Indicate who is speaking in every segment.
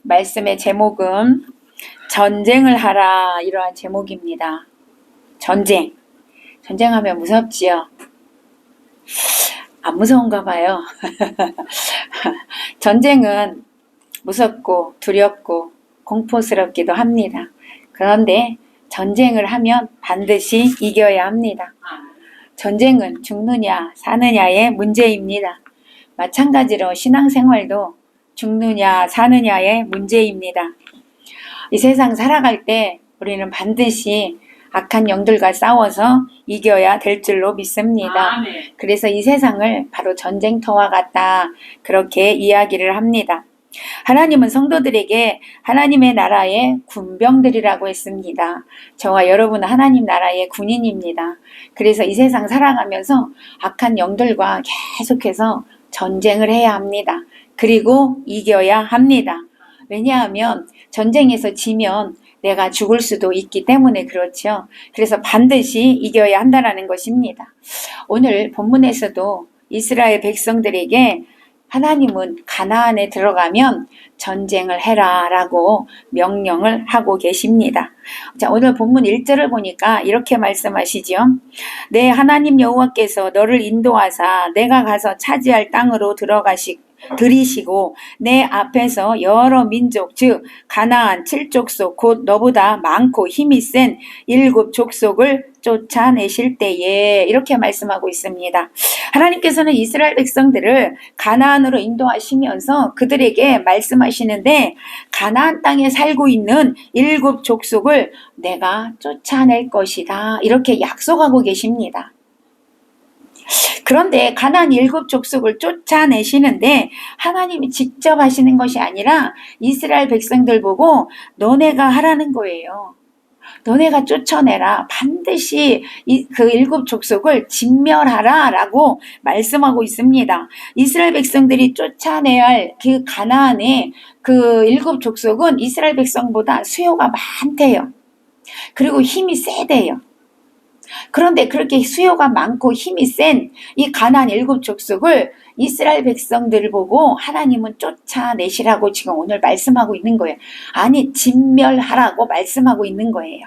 Speaker 1: 말씀의 제목은 전쟁을 하라, 이러한 제목입니다. 전쟁하면 무섭지요? 안 무서운가 봐요. 전쟁은 무섭고 두렵고 공포스럽기도 합니다. 그런데 전쟁을 하면 반드시 이겨야 합니다. 전쟁은 죽느냐 사느냐의 문제입니다. 마찬가지로 신앙생활도 죽느냐 사느냐의 문제입니다. 이 세상 살아갈 때 우리는 반드시 악한 영들과 싸워서 이겨야 될 줄로 믿습니다. 그래서 이 세상을 바로 전쟁터와 같다, 그렇게 이야기를 합니다. 하나님은 성도들에게 하나님의 나라의 군병들이라고 했습니다. 저와 여러분은 하나님 나라의 군인입니다. 그래서 이 세상 살아가면서 악한 영들과 계속해서 전쟁을 해야 합니다. 그리고 이겨야 합니다. 왜냐하면 전쟁에서 지면 내가 죽을 수도 있기 때문에 그렇죠. 그래서 반드시 이겨야 한다는 것입니다. 오늘 본문에서도 이스라엘 백성들에게 하나님은 가나안에 들어가면 전쟁을 해라 라고 명령을 하고 계십니다. 자, 오늘 본문 1절을 보니까 이렇게 말씀하시죠. 내 하나님 여호와께서 너를 인도하사 내가 가서 차지할 땅으로 들이시고 내 앞에서 여러 민족 즉 가나안 7족속 곧 너보다 많고 힘이 센 7족속을 쫓아내실 때에, 이렇게 말씀하고 있습니다. 하나님께서는 이스라엘 백성들을 가나안으로 인도하시면서 그들에게 말씀하시는데, 가나안 땅에 살고 있는 7족속을 내가 쫓아낼 것이다, 이렇게 약속하고 계십니다. 그런데 가나안 7족속을 쫓아내시는데 하나님이 직접 하시는 것이 아니라 이스라엘 백성들 보고 너네가 하라는 거예요. 너네가 쫓아내라. 반드시 그 7족속을 진멸하라 라고 말씀하고 있습니다. 이스라엘 백성들이 쫓아내야 할 그 가나안의 그 7족속은 이스라엘 백성보다 수요가 많대요. 그리고 힘이 세대요. 그런데 그렇게 수요가 많고 힘이 센 이 가나안 7족속을 이스라엘 백성들을 보고 하나님은 쫓아내시라고 지금 오늘 말씀하고 있는 거예요. 아니, 진멸하라고 말씀하고 있는 거예요.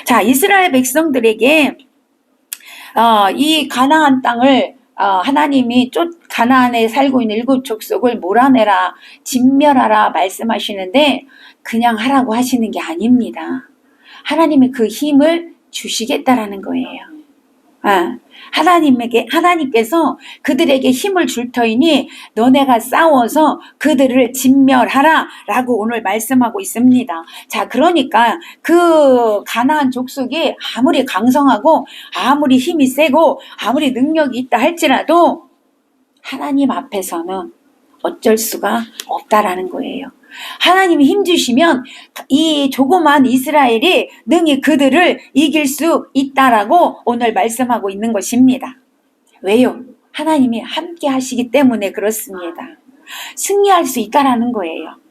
Speaker 1: 자, 이스라엘 백성들에게 이 가나안 땅을 하나님이 가나안에 살고 있는 7족속을 몰아내라, 진멸하라 말씀하시는데 그냥 하라고 하시는 게 아닙니다. 하나님이 그 힘을 주시겠다라는 거예요. 하나님께서 그들에게 힘을 줄 터이니 너네가 싸워서 그들을 진멸하라 라고 오늘 말씀하고 있습니다. 자, 그러니까 그 가나안 족속이 아무리 강성하고 아무리 힘이 세고 아무리 능력이 있다 할지라도 하나님 앞에서는 어쩔 수가 없다라는 거예요. 하나님이 힘주시면 이 조그만 이스라엘이 능히 그들을 이길 수 있다라고 오늘 말씀하고 있는 것입니다. 왜요? 하나님이 함께 하시기 때문에 그렇습니다. 승리할 수 있다라는 거예요.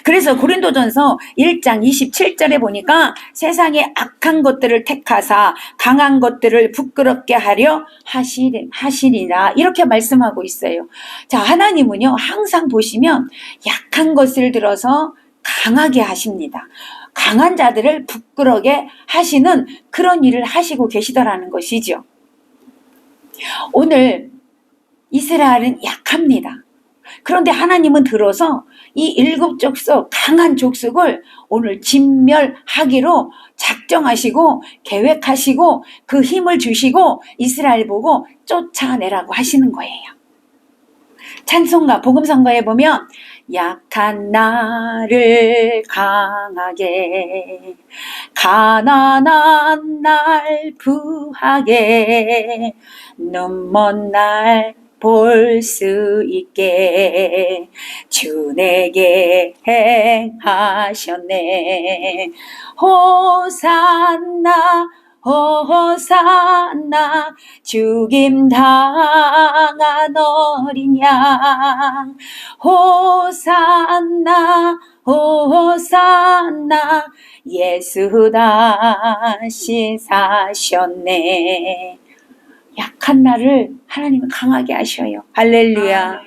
Speaker 1: 그래서 고린도전서 1장 27절에 보니까 세상의 악한 것들을 택하사 강한 것들을 부끄럽게 하려 하시리라, 이렇게 말씀하고 있어요. 자, 하나님은요 항상 보시면 약한 것을 들어서 강하게 하십니다. 강한 자들을 부끄럽게 하시는 그런 일을 하시고 계시더라는 것이죠. 오늘 이스라엘은 약합니다. 그런데 하나님은 들어서 이 7족속 강한 족속을 오늘 진멸하기로 작정하시고 계획하시고 그 힘을 주시고 이스라엘 보고 쫓아내라고 하시는 거예요. 찬송가 복음성가에 보면 약한 나를 강하게 가난한 날 부하게 눈먼 날 볼 수 있게 주 내게 행하셨네. 호산나 호산나 죽임 당한 어린 양 호산나 호산나 예수 다시 사셨네. 약한 나를 하나님은 강하게 하셔요. 할렐루야.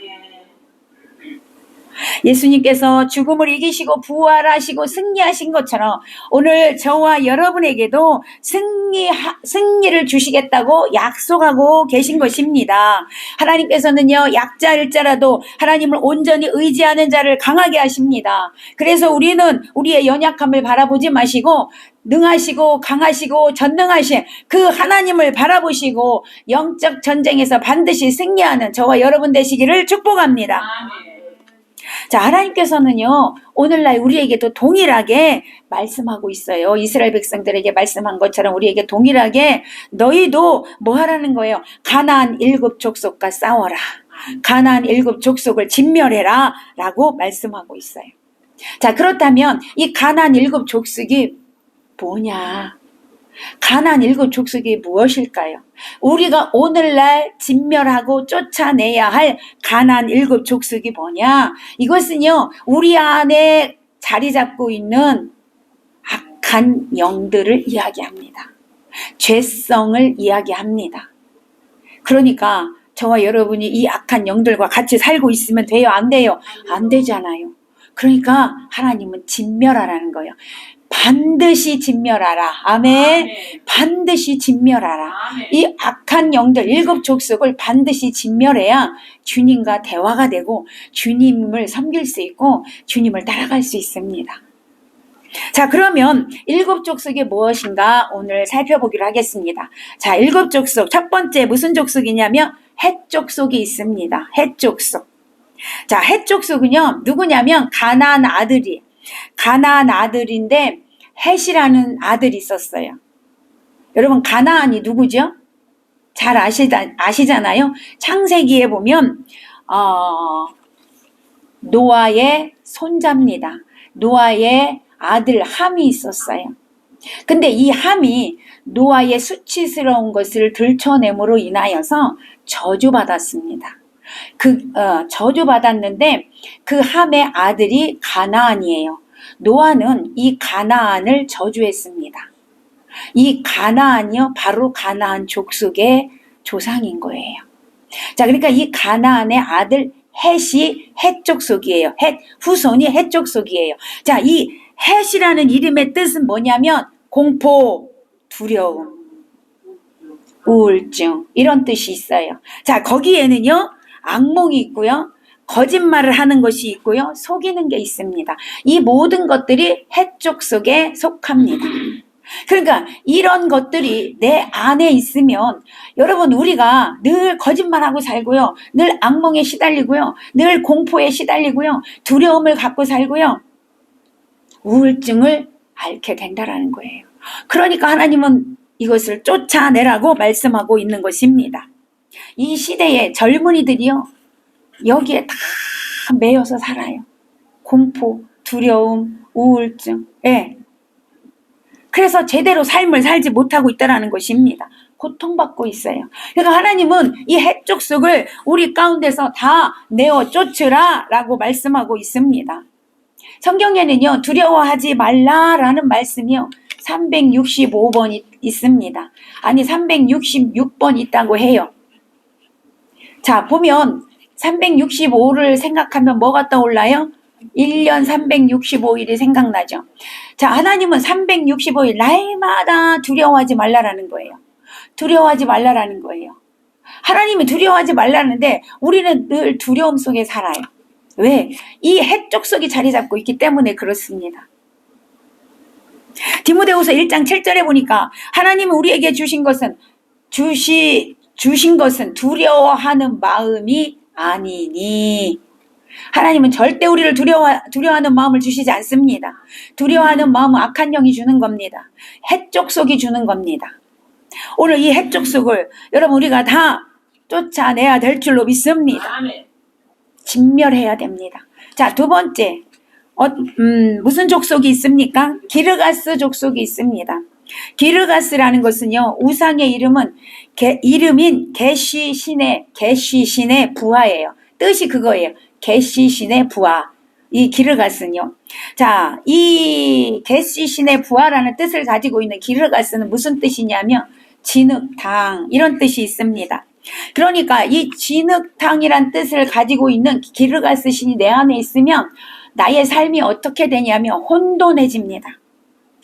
Speaker 1: 예수님께서 죽음을 이기시고 부활하시고 승리하신 것처럼 오늘 저와 여러분에게도 승리를 주시겠다고 약속하고 계신 것입니다. 하나님께서는요, 약자일자라도 하나님을 온전히 의지하는 자를 강하게 하십니다. 그래서 우리는 우리의 연약함을 바라보지 마시고 능하시고 강하시고 전능하신 그 하나님을 바라보시고 영적 전쟁에서 반드시 승리하는 저와 여러분 되시기를 축복합니다. 자, 하나님께서는요, 오늘날 우리에게도 동일하게 말씀하고 있어요. 이스라엘 백성들에게 말씀한 것처럼 우리에게 동일하게 너희도 뭐 하라는 거예요? 가나안 7 족속과 싸워라. 가나안 7 족속을 진멸해라 라고 말씀하고 있어요. 자, 그렇다면 이 가나안 7 족속이 뭐냐? 가나안 7 족속이 무엇일까요? 우리가 오늘날 진멸하고 쫓아내야 할 가나안 7 족속이 뭐냐? 이것은요, 우리 안에 자리 잡고 있는 악한 영들을 이야기합니다. 죄성을 이야기합니다. 그러니까 저와 여러분이 이 악한 영들과 같이 살고 있으면 돼요? 안 돼요? 안 되잖아요. 그러니까 하나님은 진멸하라는 거예요. 반드시 진멸하라. 아멘. 반드시 진멸하라. 이 악한 영들 7 족속을 반드시 진멸해야 주님과 대화가 되고 주님을 섬길 수 있고 주님을 따라갈 수 있습니다. 자, 그러면 7 족속이 무엇인가 오늘 살펴보기로 하겠습니다. 자, 7 족속 첫 번째 무슨 족속이냐면 헷 족속이 있습니다. 헷 족속. 자, 헷 족속은요, 누구냐면 가나안 아들인데 헷이라는 아들이 있었어요. 여러분, 가나안이 누구죠? 잘 아시잖아요. 창세기에 보면 노아의 손자입니다. 노아의 아들 함이 있었어요. 근데 이 함이 노아의 수치스러운 것을 들춰냄으로 인하여서 저주받았습니다. 저주받았는데 그 함의 아들이 가나안이에요. 노아는 이 가나안을 저주했습니다. 이 가나안이요, 바로 가나안 족속의 조상인 거예요. 자, 그러니까 이 가나안의 아들 헷이 헷 족속이에요. 헷, 후손이 헷 족속이에요. 자, 이 헷이라는 이름의 뜻은 뭐냐면 공포, 두려움, 우울증 이런 뜻이 있어요. 자, 거기에는요, 악몽이 있고요, 거짓말을 하는 것이 있고요, 속이는 게 있습니다. 이 모든 것들이 헷 족속에 속합니다. 그러니까 이런 것들이 내 안에 있으면 여러분, 우리가 늘 거짓말하고 살고요, 늘 악몽에 시달리고요, 늘 공포에 시달리고요, 두려움을 갖고 살고요, 우울증을 앓게 된다라는 거예요. 그러니까 하나님은 이것을 쫓아내라고 말씀하고 있는 것입니다. 이 시대의 젊은이들이요, 여기에 다 매여서 살아요. 공포, 두려움, 우울증. 예. 그래서 제대로 삶을 살지 못하고 있다는 것입니다. 고통받고 있어요. 그러니까 하나님은 이 헷 족속을 우리 가운데서 다 내어 쫓으라 라고 말씀하고 있습니다. 성경에는요, 두려워하지 말라라는 말씀이요, 365번 있습니다. 아니, 366번 있다고 해요. 자, 보면 365를 생각하면 뭐가 떠올라요? 1년 365일이 생각나죠. 자, 하나님은 365일 날마다 두려워하지 말라라는 거예요. 두려워하지 말라라는 거예요. 하나님이 두려워하지 말라는데 우리는 늘 두려움 속에 살아요. 왜? 이 헷 족속이 자리 잡고 있기 때문에 그렇습니다. 디모데후서 1장 7절에 보니까 하나님이 우리에게 주신 것은 두려워하는 마음이 아니니. 하나님은 절대 우리를 두려워하는 마음을 주시지 않습니다. 두려워하는 마음은 악한 영이 주는 겁니다. 헷 족속이 주는 겁니다. 오늘 이 헷 족속을 여러분, 우리가 다 쫓아내야 될 줄로 믿습니다. 진멸해야 됩니다. 자, 두 번째, 무슨 족속이 있습니까? 기르가스 족속이 있습니다. 기르가스라는 것은요, 우상의 이름인 게시신의 부하예요. 뜻이 그거예요. 게시신의 부하. 이 기르가스는요. 자, 이 게시신의 부하라는 뜻을 가지고 있는 기르가스는 무슨 뜻이냐면 진흙탕, 이런 뜻이 있습니다. 그러니까 이 진흙탕이란 뜻을 가지고 있는 기르가스 신이 내 안에 있으면 나의 삶이 어떻게 되냐면 혼돈해집니다.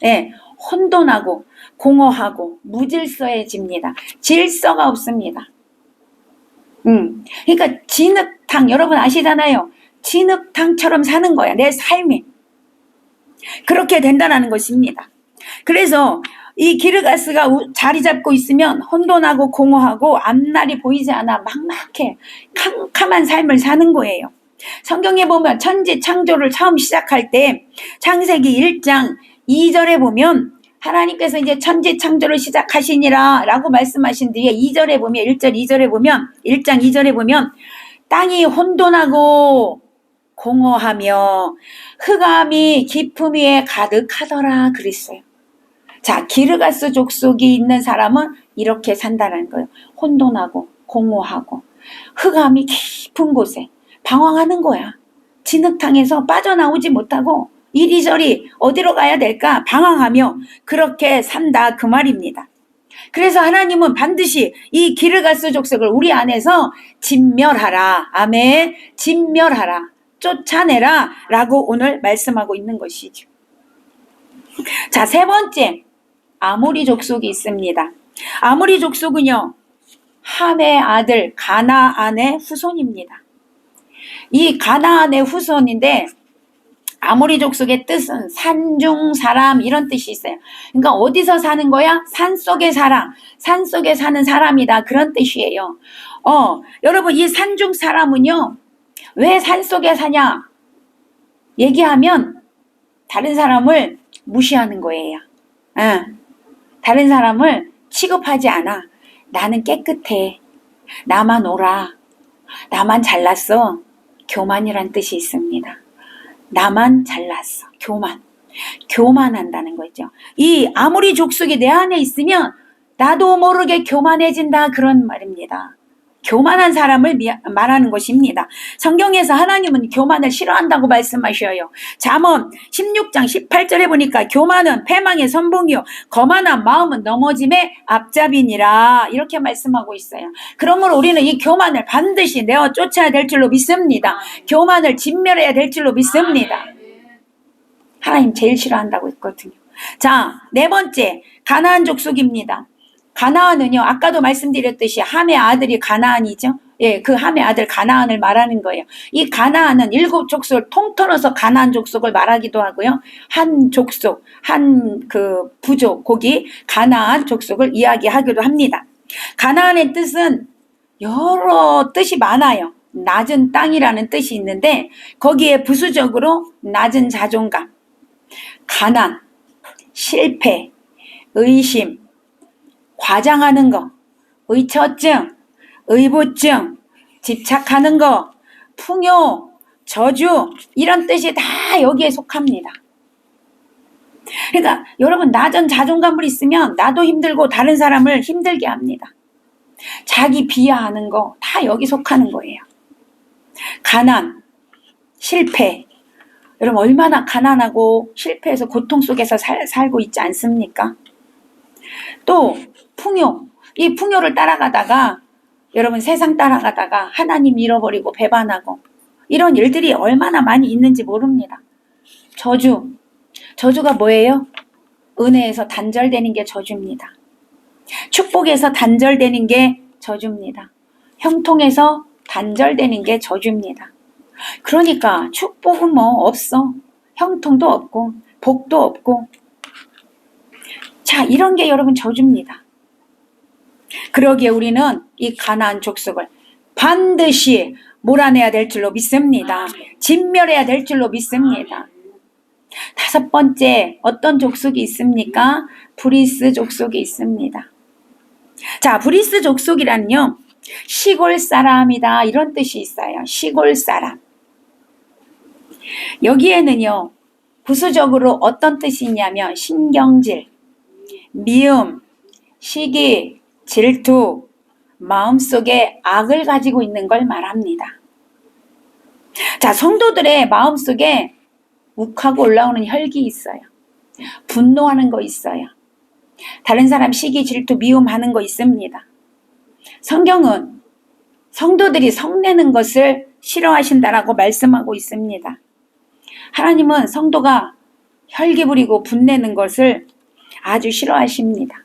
Speaker 1: 예, 혼돈하고 공허하고 무질서해집니다. 질서가 없습니다. 그러니까 진흙탕 여러분 아시잖아요. 진흙탕처럼 사는 거야. 내 삶이. 그렇게 된다는 것입니다. 그래서 이 기르가스가 자리 잡고 있으면 혼돈하고 공허하고 앞날이 보이지 않아 막막해 캄캄한 삶을 사는 거예요. 성경에 보면 천지 창조를 처음 시작할 때 창세기 1장 2절에 보면 하나님께서 이제 천지 창조를 시작하시니라 라고 말씀하신 뒤에 2절에 보면 1절 2절에 보면 1장 2절에 보면 땅이 혼돈하고 공허하며 흑암이 깊음 위에 가득하더라 그랬어요. 자, 기르가스 족속이 있는 사람은 이렇게 산다는 거예요. 혼돈하고 공허하고 흑암이 깊은 곳에 방황하는 거야. 진흙탕에서 빠져나오지 못하고 이리저리 어디로 가야 될까 방황하며 그렇게 산다 그 말입니다. 그래서 하나님은 반드시 이 기르가스 족속을 우리 안에서 진멸하라. 아멘. 진멸하라. 쫓아내라 라고 오늘 말씀하고 있는 것이죠. 자, 세 번째 아모리 족속이 있습니다. 아모리 족속은요 함의 아들 가나안의 후손입니다. 이 가나안의 후손인데 아모리 족속의 뜻은 산중 사람 이런 뜻이 있어요. 그러니까 어디서 사는 거야? 산속의 사람, 산속에 사는 사람이다 그런 뜻이에요. 여러분 이 산중 사람은요 왜 산속에 사냐 얘기하면 다른 사람을 무시하는 거예요. 다른 사람을 취급하지 않아. 나는 깨끗해. 나만 옳아. 나만 잘났어. 교만이란 뜻이 있습니다. 나만 잘났어. 교만. 교만한다는 거죠. 이 아모리 족속이 내 안에 있으면 나도 모르게 교만해진다 그런 말입니다. 교만한 사람을 말하는 것입니다. 성경에서 하나님은 교만을 싫어한다고 말씀하셔요. 잠언 16장 18절에 보니까 교만은 패망의 선봉이요 거만한 마음은 넘어짐의 앞잡이니라 이렇게 말씀하고 있어요. 그러므로 우리는 이 교만을 반드시 내어 쫓아야 될 줄로 믿습니다. 교만을 진멸해야 될 줄로 믿습니다. 하나님 제일 싫어한다고 했거든요. 자, 네 번째 가나안 족속입니다. 가나안은요 아까도 말씀드렸듯이 함의 아들이 가나안이죠. 예, 그 함의 아들 가나안을 말하는 거예요. 이 가나안은 7족속을 통틀어서 가나안 족속을 말하기도 하고요. 한 족속, 한 그 부족, 거기 가나안 족속을 이야기하기도 합니다. 가나안의 뜻은 여러 뜻이 많아요. 낮은 땅이라는 뜻이 있는데 거기에 부수적으로 낮은 자존감, 가난, 실패, 의심, 과장하는 거, 의처증, 의부증, 집착하는 거, 풍요, 저주 이런 뜻이 다 여기에 속합니다. 그러니까 여러분 낮은 자존감을 있으면 나도 힘들고 다른 사람을 힘들게 합니다. 자기 비하하는 거 다 여기 속하는 거예요. 가난, 실패. 여러분 얼마나 가난하고 실패해서 고통 속에서 살고 있지 않습니까? 또 풍요, 이 풍요를 따라가다가 여러분 세상 따라가다가 하나님 잃어버리고 배반하고 이런 일들이 얼마나 많이 있는지 모릅니다. 저주가 뭐예요? 은혜에서 단절되는 게 저주입니다. 축복에서 단절되는 게 저주입니다. 형통에서 단절되는 게 저주입니다. 그러니까 축복은 뭐 없어. 형통도 없고 복도 없고 자, 이런 게 여러분 저주입니다. 그러기에 우리는 이 가나안 족속을 반드시 몰아내야 될 줄로 믿습니다. 진멸해야 될 줄로 믿습니다. 다섯 번째 어떤 족속이 있습니까? 브리스 족속이 있습니다. 자, 브리스 족속이란요 시골 사람이다 이런 뜻이 있어요. 시골 사람. 여기에는요 부수적으로 어떤 뜻이 있냐면 신경질, 미움, 시기, 질투, 마음속에 악을 가지고 있는 걸 말합니다. 자, 성도들의 마음속에 욱하고 올라오는 혈기 있어요. 분노하는 거 있어요. 다른 사람 시기, 질투, 미움 하는 거 있습니다. 성경은 성도들이 성내는 것을 싫어하신다라고 말씀하고 있습니다. 하나님은 성도가 혈기 부리고 분내는 것을 아주 싫어하십니다.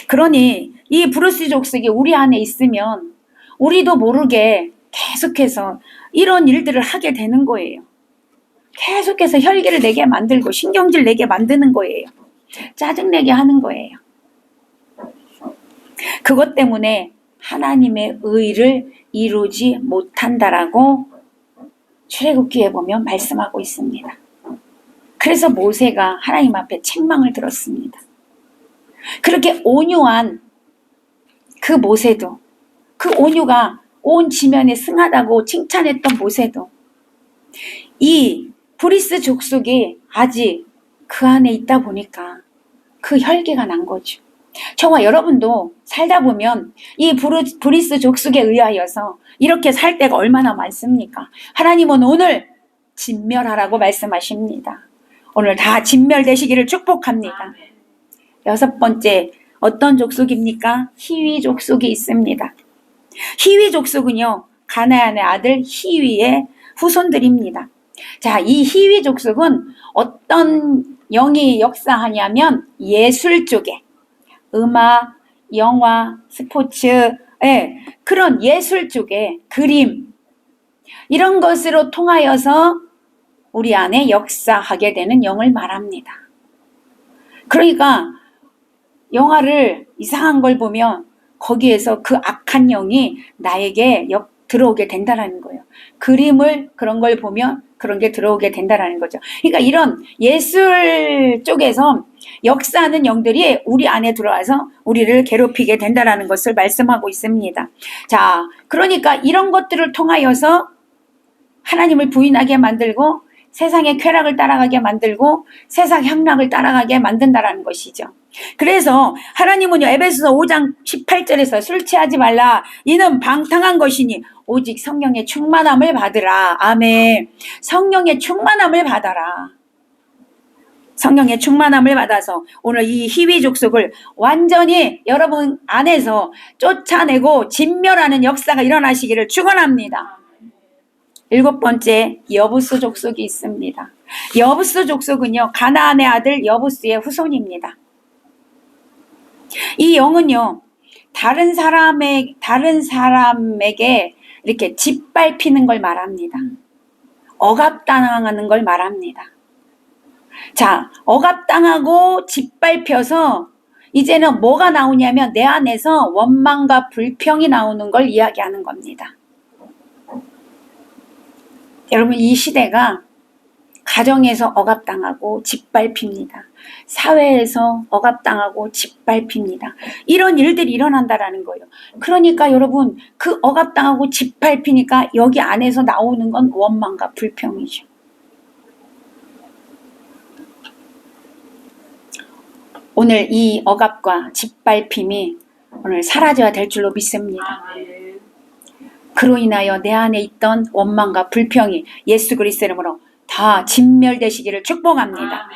Speaker 1: 그러니 이 브루스 족속이 우리 안에 있으면 우리도 모르게 계속해서 이런 일들을 하게 되는 거예요. 계속해서 혈기를 내게 만들고 신경질 내게 만드는 거예요. 짜증내게 하는 거예요. 그것 때문에 하나님의 의를 이루지 못한다라고 출애굽기에 보면 말씀하고 있습니다. 그래서 모세가 하나님 앞에 책망을 들었습니다. 그렇게 온유한 그 모세도, 그 온유가 온 지면에 승하다고 칭찬했던 모세도 이 브리스 족속이 아직 그 안에 있다 보니까 그 혈기가 난 거죠. 저와 여러분도 살다 보면 이 브리스 족속에 의하여서 이렇게 살 때가 얼마나 많습니까? 하나님은 오늘 진멸하라고 말씀하십니다. 오늘 다 진멸되시기를 축복합니다. 6번째, 어떤 족속입니까? 히위 족속이 있습니다. 히위 족속은요, 가나안의 아들 히위의 후손들입니다. 자, 이 히위 족속은 어떤 영이 역사하냐면 예술 쪽에 음악, 영화, 스포츠, 그런 예술 쪽에 그림 이런 것으로 통하여서 우리 안에 역사하게 되는 영을 말합니다. 그러니까 영화를 이상한 걸 보면 거기에서 그 악한 영이 나에게 들어오게 된다는 거예요. 그림을 그런 걸 보면 그런 게 들어오게 된다는 거죠. 그러니까 이런 예술 쪽에서 역사하는 영들이 우리 안에 들어와서 우리를 괴롭히게 된다는 것을 말씀하고 있습니다. 자, 그러니까 이런 것들을 통하여서 하나님을 부인하게 만들고 세상의 쾌락을 따라가게 만들고 세상 향락을 따라가게 만든다는 것이죠. 그래서 하나님은요, 에베소서 5장 18절에서 술 취하지 말라. 이는 방탕한 것이니 오직 성령의 충만함을 받으라. 아멘. 성령의 충만함을 받아라. 성령의 충만함을 받아서 오늘 이 히위 족속을 완전히 여러분 안에서 쫓아내고 진멸하는 역사가 일어나시기를 축원합니다. 7번째, 여부스 족속이 있습니다. 여부스 족속은요, 가나안의 아들 여부스의 후손입니다. 이 영은요, 다른 사람에게 이렇게 짓밟히는 걸 말합니다. 억압당하는 걸 말합니다. 자, 억압당하고 짓밟혀서 이제는 뭐가 나오냐면 내 안에서 원망과 불평이 나오는 걸 이야기하는 겁니다. 여러분, 이 시대가 가정에서 억압당하고 짓밟힙니다. 사회에서 억압당하고 짓밟힙니다. 이런 일들이 일어난다라는 거예요. 그러니까 여러분, 그 억압당하고 짓밟히니까 여기 안에서 나오는 건 원망과 불평이죠. 오늘 이 억압과 짓밟힘이 오늘 사라져야 될 줄로 믿습니다. 그로 인하여 내 안에 있던 원망과 불평이 예수 그리스도의 이름으로 다 진멸되시기를 축복합니다.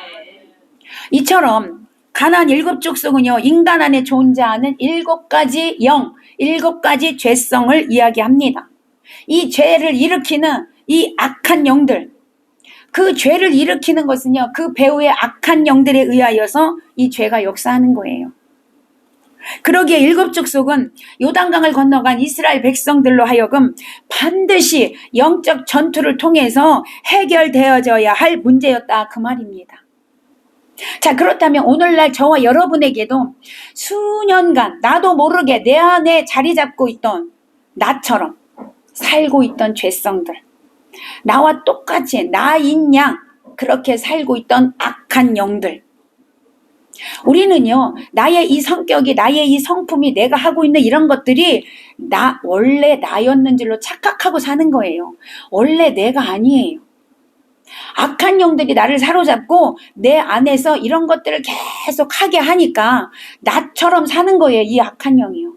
Speaker 1: 이처럼 가나안 7족속은요, 인간 안에 존재하는 7가지 영, 7가지 죄성을 이야기합니다. 이 죄를 일으키는 이 악한 영들, 그 죄를 일으키는 것은요, 그 배후의 악한 영들에 의하여서 이 죄가 역사하는 거예요. 그러기에 7족속은 요단강을 건너간 이스라엘 백성들로 하여금 반드시 영적 전투를 통해서 해결되어져야 할 문제였다, 그 말입니다. 자, 그렇다면 오늘날 저와 여러분에게도 수년간 나도 모르게 내 안에 자리 잡고 있던 나처럼 살고 있던 죄성들, 나와 똑같이 나인 양 그렇게 살고 있던 악한 영들, 우리는요, 나의 이 성격이, 나의 이 성품이, 내가 하고 있는 이런 것들이 원래 나였는 줄로 착각하고 사는 거예요. 원래 내가 아니에요. 악한 영들이 나를 사로잡고 내 안에서 이런 것들을 계속 하게 하니까 나처럼 사는 거예요, 이 악한 영이요.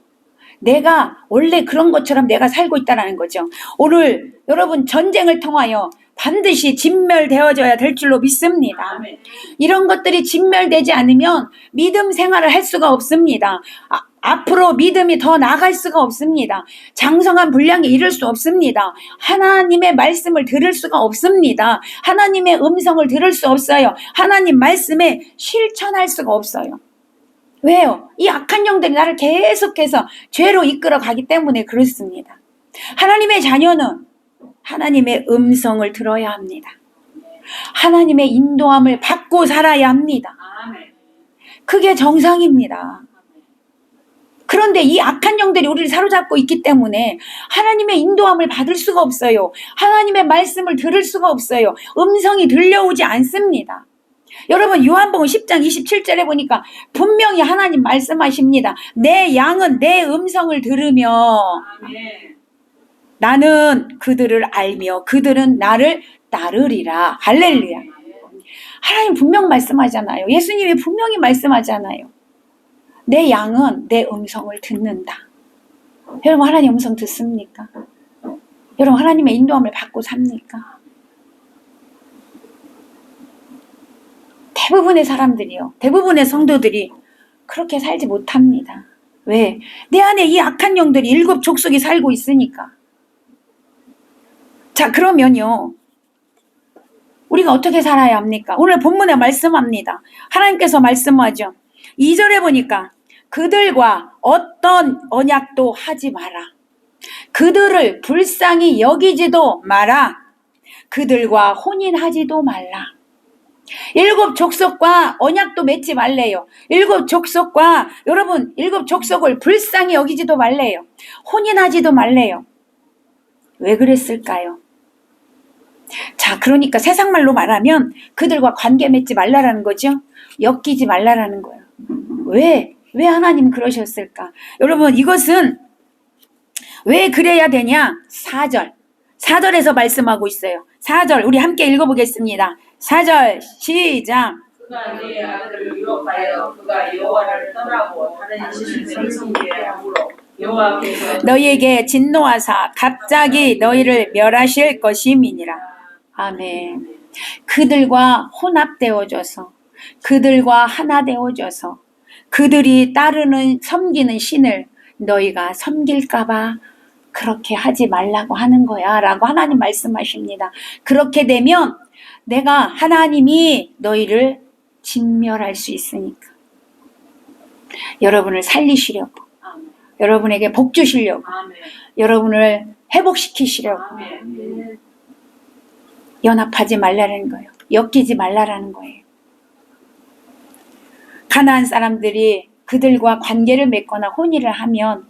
Speaker 1: 내가 원래 그런 것처럼 내가 살고 있다는 거죠. 오늘 여러분, 전쟁을 통하여 반드시 진멸되어져야 될 줄로 믿습니다. 이런 것들이 진멸되지 않으면 믿음 생활을 할 수가 없습니다. 앞으로 믿음이 더 나아갈 수가 없습니다. 장성한 분량에 이를 수 없습니다. 하나님의 말씀을 들을 수가 없습니다. 하나님의 음성을 들을 수 없어요. 하나님 말씀에 실천할 수가 없어요. 왜요? 이 악한 영들이 나를 계속해서 죄로 이끌어 가기 때문에 그렇습니다. 하나님의 자녀는 하나님의 음성을 들어야 합니다. 하나님의 인도함을 받고 살아야 합니다. 그게 정상입니다. 그런데 이 악한 영들이 우리를 사로잡고 있기 때문에 하나님의 인도함을 받을 수가 없어요. 하나님의 말씀을 들을 수가 없어요. 음성이 들려오지 않습니다. 여러분 요한복음 10장 27절에 보니까 분명히 하나님 말씀하십니다. 내 양은 내 음성을 들으며 나는 그들을 알며 그들은 나를 따르리라. 할렐루야. 하나님 분명 말씀하잖아요. 예수님이 분명히 말씀하잖아요. 내 양은 내 음성을 듣는다. 여러분 하나님 음성 듣습니까? 여러분 하나님의 인도함을 받고 삽니까? 대부분의 사람들이요. 대부분의 성도들이 그렇게 살지 못합니다. 왜? 내 안에 이 악한 영들이 7 족속이 살고 있으니까. 자, 그러면요. 우리가 어떻게 살아야 합니까? 오늘 본문에 말씀합니다. 하나님께서 말씀하죠. 2절에 보니까 그들과 어떤 언약도 하지 마라. 그들을 불쌍히 여기지도 마라. 그들과 혼인하지도 말라. 7 족속과 언약도 맺지 말래요. 7 족속과 여러분 7 족속을 불쌍히 여기지도 말래요. 혼인하지도 말래요. 왜 그랬을까요? 자, 그러니까 세상 말로 말하면 그들과 관계 맺지 말라라는 거죠. 엮이지 말라라는 거예요. 왜 하나님 그러셨을까? 여러분 이것은 왜 그래야 되냐? 4절에서 말씀하고 있어요. 4절 우리 함께 읽어보겠습니다. 4절 시작.
Speaker 2: 그가 네 아들을 유혹하여 그가 여호와를 떠나고 다른 신을 섬기게 함으로 여호와께서
Speaker 1: 너희에게 진노하사 갑자기 너희를 멸하실 것임이니라. 아멘. 그들과 혼합되어져서 그들과 하나 되어져서 그들이 따르는 섬기는 신을 너희가 섬길까봐 그렇게 하지 말라고 하는 거야 라고 하나님 말씀하십니다. 그렇게 되면 내가 하나님이 너희를 진멸할 수 있으니까 여러분을 살리시려고 여러분에게 복 주시려고 여러분을 회복시키시려고 연합하지 말라는 거예요. 엮이지 말라는 거예요. 가나안 사람들이 그들과 관계를 맺거나 혼인을 하면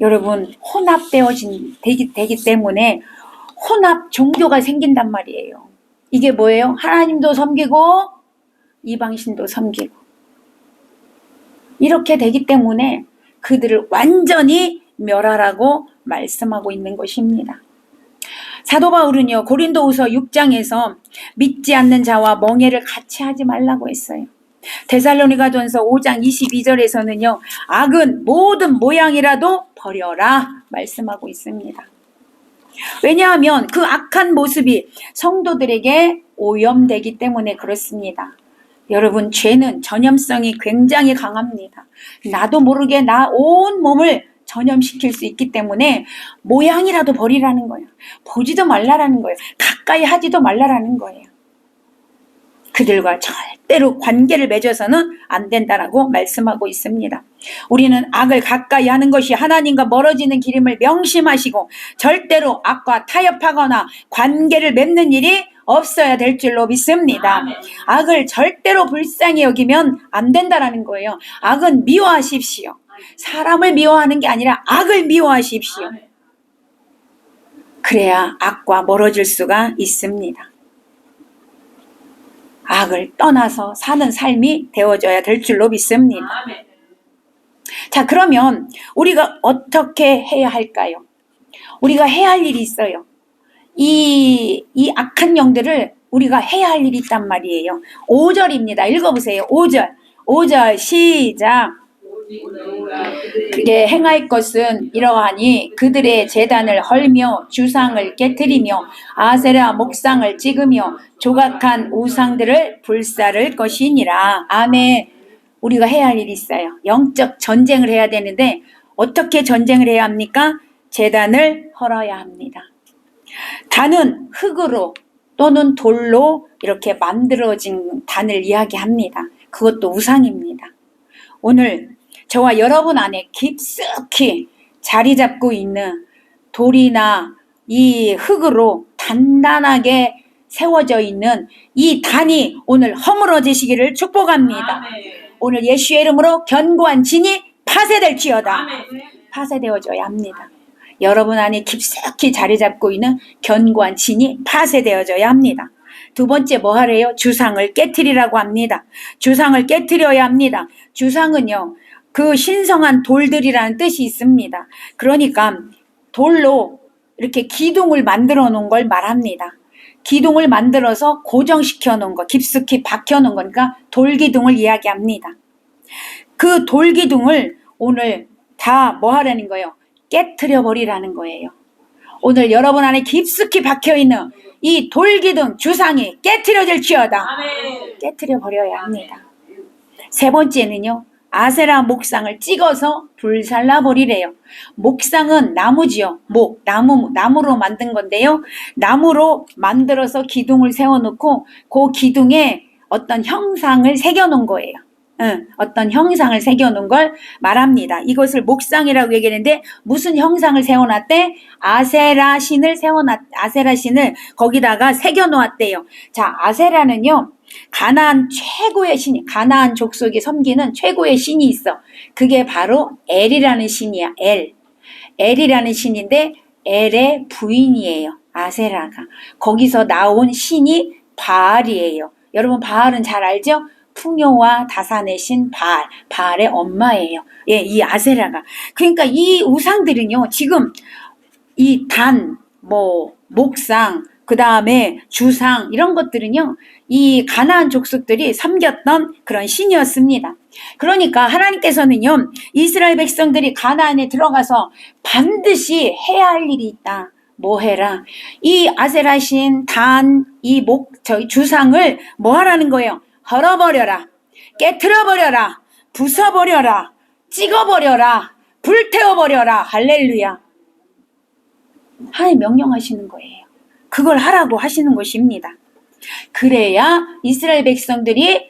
Speaker 1: 여러분 되기 때문에 혼합 종교가 생긴단 말이에요. 이게 뭐예요? 하나님도 섬기고 이방신도 섬기고 이렇게 되기 때문에 그들을 완전히 멸하라고 말씀하고 있는 것입니다. 사도 바울은요 고린도후서 6장에서 믿지 않는 자와 멍해를 같이 하지 말라고 했어요. 데살로니가전서 5장 22절에서는요 악은 모든 모양이라도 버려라 말씀하고 있습니다. 왜냐하면 그 악한 모습이 성도들에게 오염되기 때문에 그렇습니다. 여러분 죄는 전염성이 굉장히 강합니다. 나도 모르게 나 온 몸을 전염시킬 수 있기 때문에 모양이라도 버리라는 거예요. 보지도 말라라는 거예요. 가까이 하지도 말라라는 거예요. 그들과 절대로 관계를 맺어서는 안 된다라고 말씀하고 있습니다. 우리는 악을 가까이 하는 것이 하나님과 멀어지는 길임을 명심하시고 절대로 악과 타협하거나 관계를 맺는 일이 없어야 될 줄로 믿습니다. 악을 절대로 불쌍히 여기면 안 된다라는 거예요. 악은 미워하십시오. 사람을 미워하는 게 아니라 악을 미워하십시오. 그래야 악과 멀어질 수가 있습니다. 악을 떠나서 사는 삶이 되어져야 될 줄로 믿습니다. 자, 그러면 우리가 어떻게 해야 할까요? 우리가 해야 할 일이 있어요. 이 악한 영들을 우리가 해야 할 일이 있단 말이에요. 5절입니다. 읽어보세요. 5절 시작. 그게 행할 것은 이러하니 그들의 제단을 헐며 주상을 깨트리며 아세라 목상을 찍으며 조각한 우상들을 불사를 것이니라. 아멘. 우리가 해야 할 일이 있어요. 영적 전쟁을 해야 되는데 어떻게 전쟁을 해야 합니까? 제단을 헐어야 합니다. 단은 흙으로 또는 돌로 이렇게 만들어진 단을 이야기합니다. 그것도 우상입니다. 오늘 저와 여러분 안에 깊숙이 자리 잡고 있는 돌이나 이 흙으로 단단하게 세워져 있는 이 단이 오늘 허물어지시기를 축복합니다. 오늘 예수의 이름으로 견고한 진이 파쇄될지어다. 파쇄되어져야 합니다. 여러분 안에 깊숙이 자리 잡고 있는 견고한 진이 파쇄되어져야 합니다. 두 번째 뭐 하래요? 주상을 깨트리라고 합니다. 주상을 깨트려야 합니다. 주상은요, 그 신성한 돌들이라는 뜻이 있습니다. 그러니까 돌로 이렇게 기둥을 만들어 놓은 걸 말합니다. 기둥을 만들어서 고정시켜 놓은 거, 깊숙이 박혀 놓은 거니까 돌기둥을 이야기합니다. 그 돌기둥을 오늘 다 뭐 하라는 거예요? 깨트려 버리라는 거예요. 오늘 여러분 안에 깊숙이 박혀 있는 이 돌기둥 주상이 깨트려질지어다. 깨트려 버려야 합니다. 세 번째는요, 아세라 목상을 찍어서 불살라 버리래요. 목상은 나무지요. 나무로 만든 건데요. 나무로 만들어서 기둥을 세워놓고 그 기둥에 어떤 형상을 새겨놓은 거예요. 어떤 형상을 새겨놓은 걸 말합니다. 이것을 목상이라고 얘기하는데 무슨 형상을 세워놨대? 아세라 신을 거기다가 새겨놓았대요. 자, 아세라는요, 가나안 최고의 신이, 가나안 족속이 섬기는 최고의 신이 있어. 그게 바로 엘이라는 신이야. 엘이라는 신인데 엘의 부인이에요. 아세라가. 거기서 나온 신이 바알이에요. 여러분 바알은 잘 알죠? 풍요와 다산의 신 바알의 엄마예요. 예, 이 아세라가. 그러니까 이 우상들은요, 지금 이 단, 목상, 그 다음에 주상, 이런 것들은요, 이 가나안 족속들이 섬겼던 그런 신이었습니다. 그러니까 하나님께서는요, 이스라엘 백성들이 가나안에 들어가서 반드시 해야 할 일이 있다. 뭐 해라? 이 아세라 신, 주상을 뭐 하라는 거예요? 헐어버려라, 깨트려버려라, 부숴버려라, 찍어버려라, 불태워버려라. 할렐루야. 하나님 명령하시는 거예요. 그걸 하라고 하시는 것입니다. 그래야 이스라엘 백성들이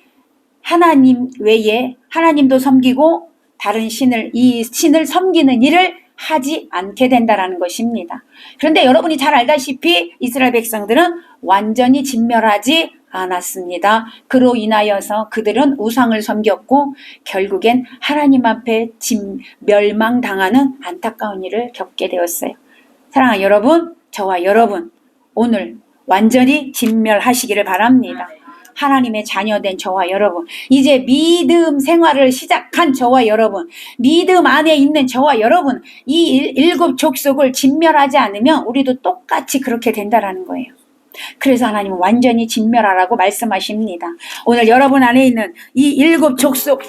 Speaker 1: 하나님 외에 하나님도 섬기고 다른 이 신을 섬기는 일을 하지 않게 된다라는 것입니다. 그런데 여러분이 잘 알다시피 이스라엘 백성들은 완전히 진멸하지 않았습니다. 그로 인하여서 그들은 우상을 섬겼고 결국엔 하나님 앞에 멸망당하는 안타까운 일을 겪게 되었어요. 사랑하는 여러분, 저와 여러분, 오늘 완전히 진멸하시기를 바랍니다. 하나님의 자녀된 저와 여러분, 이제 믿음 생활을 시작한 저와 여러분, 믿음 안에 있는 저와 여러분, 이 일곱 족속을 진멸하지 않으면 우리도 똑같이 그렇게 된다라는 거예요. 그래서 하나님은 완전히 진멸하라고 말씀하십니다. 오늘 여러분 안에 있는 이 일곱 족속,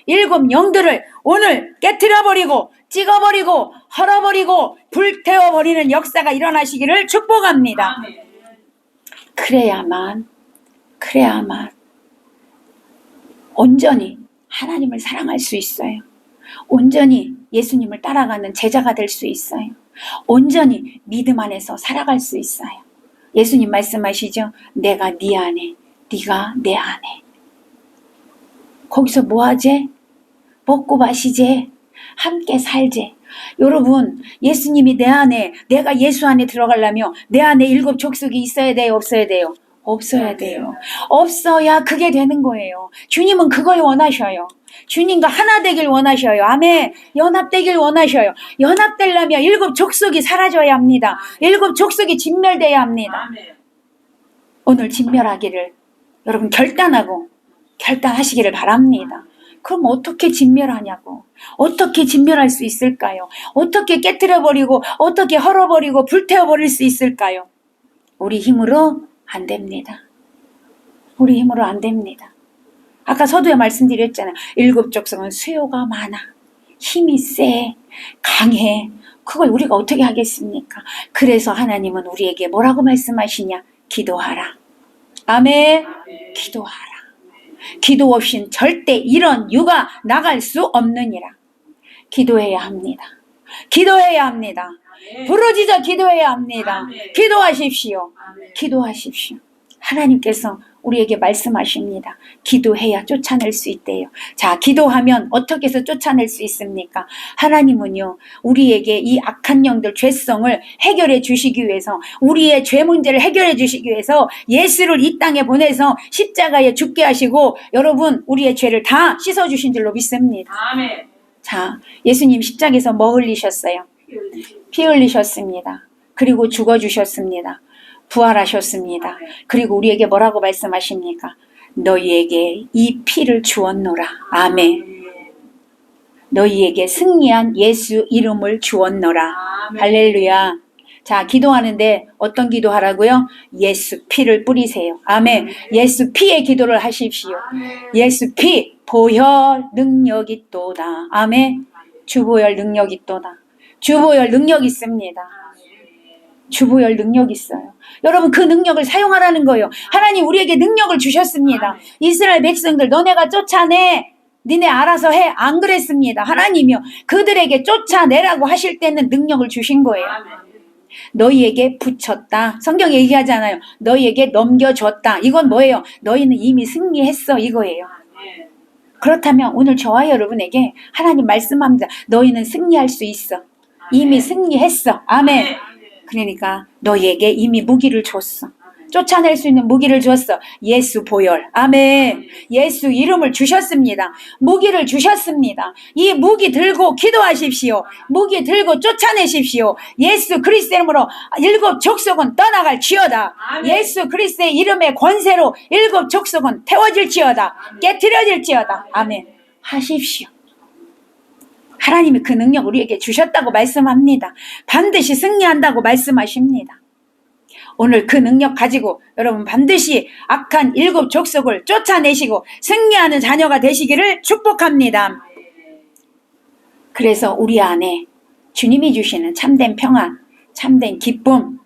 Speaker 1: 일곱 영들을 오늘 깨트려버리고 찍어버리고 헐어버리고 불태워버리는 역사가 일어나시기를 축복합니다. 그래야만 온전히 하나님을 사랑할 수 있어요. 온전히 예수님을 따라가는 제자가 될 수 있어요. 온전히 믿음 안에서 살아갈 수 있어요. 예수님 말씀하시죠? 내가 네 안에, 네가 내 안에. 거기서 뭐 하지? 먹고 마시지? 함께 살지? 여러분, 예수님이 내 안에, 내가 예수 안에 들어가려면 내 안에 일곱 족속이 있어야 돼요? 없어야 돼요? 없어야 돼요. 없어야 그게 되는 거예요. 주님은 그걸 원하셔요. 주님과 하나 되길 원하셔요. 아멘. 연합되길 원하셔요. 연합되려면 일곱 족속이 사라져야 합니다. 일곱 족속이 진멸돼야 합니다. 오늘 진멸하기를 여러분 결단하시기를 바랍니다. 그럼 어떻게 진멸하냐고. 어떻게 진멸할 수 있을까요? 어떻게 깨트려버리고 어떻게 헐어버리고 불태워버릴 수 있을까요? 우리 힘으로 안 됩니다. 우리 힘으로 안 됩니다. 아까 서두에 말씀드렸잖아요. 일곱 족속은 수요가 많아. 힘이 세. 강해. 그걸 우리가 어떻게 하겠습니까? 그래서 하나님은 우리에게 뭐라고 말씀하시냐? 기도하라. 아멘. 기도하라. 기도 없인 절대 이런 유가 나갈 수 없느니라. 기도해야 합니다. 기도해야 합니다. 부르짖어 기도해야 합니다. 기도하십시오. 기도하십시오. 하나님께서 우리에게 말씀하십니다. 기도해야 쫓아낼 수 있대요. 자, 기도하면 어떻게 해서 쫓아낼 수 있습니까? 하나님은요, 우리에게 이 악한 영들, 죄성을 해결해 주시기 위해서, 우리의 죄 문제를 해결해 주시기 위해서 예수를 이 땅에 보내서 십자가에 죽게 하시고, 여러분, 우리의 죄를 다 씻어주신 줄로 믿습니다.
Speaker 2: 아멘.
Speaker 1: 자, 예수님 십자가에서 뭐 흘리셨어요? 피 흘리셨습니다. 그리고 죽어주셨습니다. 부활하셨습니다. 그리고 우리에게 뭐라고 말씀하십니까? 너희에게 이 피를 주었노라. 아멘. 너희에게 승리한 예수 이름을 주었노라. 할렐루야. 자, 기도하는데 어떤 기도하라고요? 예수 피를 뿌리세요. 아멘. 예수 피의 기도를 하십시오. 예수 피 보혈 능력이 있도다. 아멘. 주보혈 능력이 있도다. 주보혈 능력 있습니다. 주보혈 능력 있어요. 여러분, 그 능력을 사용하라는 거예요. 하나님 우리에게 능력을 주셨습니다. 이스라엘 백성들 너네가 쫓아내. 니네 알아서 해. 안 그랬습니다. 하나님이요, 그들에게 쫓아내라고 하실 때는 능력을 주신 거예요. 너희에게 붙였다. 성경 얘기하잖아요. 너희에게 넘겨줬다. 이건 뭐예요? 너희는 이미 승리했어. 이거예요. 그렇다면 오늘 저와 여러분에게 하나님 말씀합니다. 너희는 승리할 수 있어. 이미 승리했어. 아멘. 그러니까 너희에게 이미 무기를 줬어. 쫓아낼 수 있는 무기를 줬어. 예수 보혈. 아멘. 예수 이름을 주셨습니다. 무기를 주셨습니다. 이 무기 들고 기도하십시오. 무기 들고 쫓아내십시오. 예수 그리스도의 이름으로 7 족속은 떠나갈 지어다. 예수 그리스도의 이름의 권세로 7 족속은 태워질 지어다. 깨트려질 지어다. 아멘. 하십시오. 하나님이 그 능력 우리에게 주셨다고 말씀합니다. 반드시 승리한다고 말씀하십니다. 오늘 그 능력 가지고 여러분 반드시 악한 7 족속을 쫓아내시고 승리하는 자녀가 되시기를 축복합니다. 그래서 우리 안에 주님이 주시는 참된 평안, 참된 기쁨,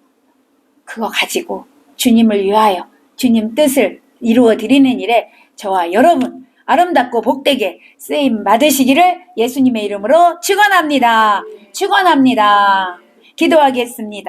Speaker 1: 그거 가지고 주님을 위하여 주님 뜻을 이루어 드리는 일에 저와 여러분 아름답고 복되게 쓰임 받으시기를 예수님의 이름으로 축원합니다. 축원합니다. 기도하겠습니다.